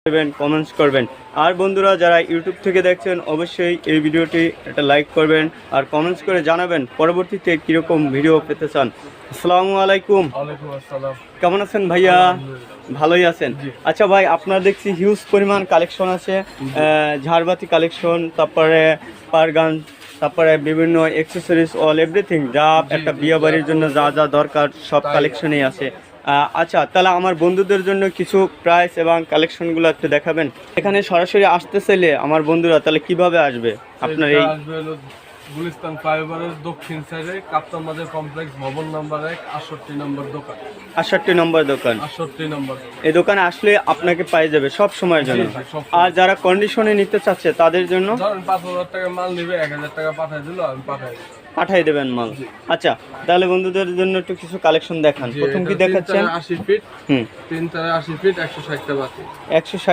করবেন, কমেন্টস করবেন। আর বন্ধুরা যারা ইউটিউব থেকে দেখছেন অবশ্যই এই ভিডিওটি একটা লাইক করবেন আর কমেন্টস করে জানাবেন পরবর্তীতে কীরকম ভিডিও পেতে চান। আসসালামু আলাইকুম। ওয়ালাইকুম আসসালাম। কেমন আছেন ভাইয়া? ভালোই আছেন। আচ্ছা ভাই, আপনার দেখছি হিউজ পরিমাণ কালেকশন আছে, ঝাড়বাতি কালেকশন, তারপরে পারগান, তারপরে বিভিন্ন অ্যাক্সেসরিজ, অল এভরিথিং যা একটা বিয়ে বাড়ির জন্য যা যা দরকার সব কালেকশনই আছে। আচ্ছা, তাহলে আমার বন্ধুদের জন্য কিছু প্রাইস এবং কালেকশনগুলো একটু দেখাবেন। এখানে সরাসরি আসতে চাইলে আমার বন্ধুরা তাহলে কিভাবে আসবে আপনার এই? গুলিস্তান ফ্লাইওভারের দক্ষিণ সাইডে কাপ্তান বাজার কমপ্লেক্স, ভবন নাম্বার 1, 68 নম্বর দোকান। 68 নম্বর দোকান। 68 নম্বর। এই দোকানে আসলে আপনাকে পাই যাবে সব সময়ের জন্য। আর যারা কন্ডিশনে নিতে চাচ্ছে তাদের জন্য ধরেন 5000 টাকা মাল নেবে, 1000 টাকা পাঠিয়ে দিল, আমি পাঠাই দেবেন মাল। আচ্ছা, তাহলে বন্ধুদের জন্য একটু কিছু কালেকশন দেখান। প্রথম কি দেখাচ্ছেন? 80 ফিট, 3 80 ফিট, 160 টা বাতি। 160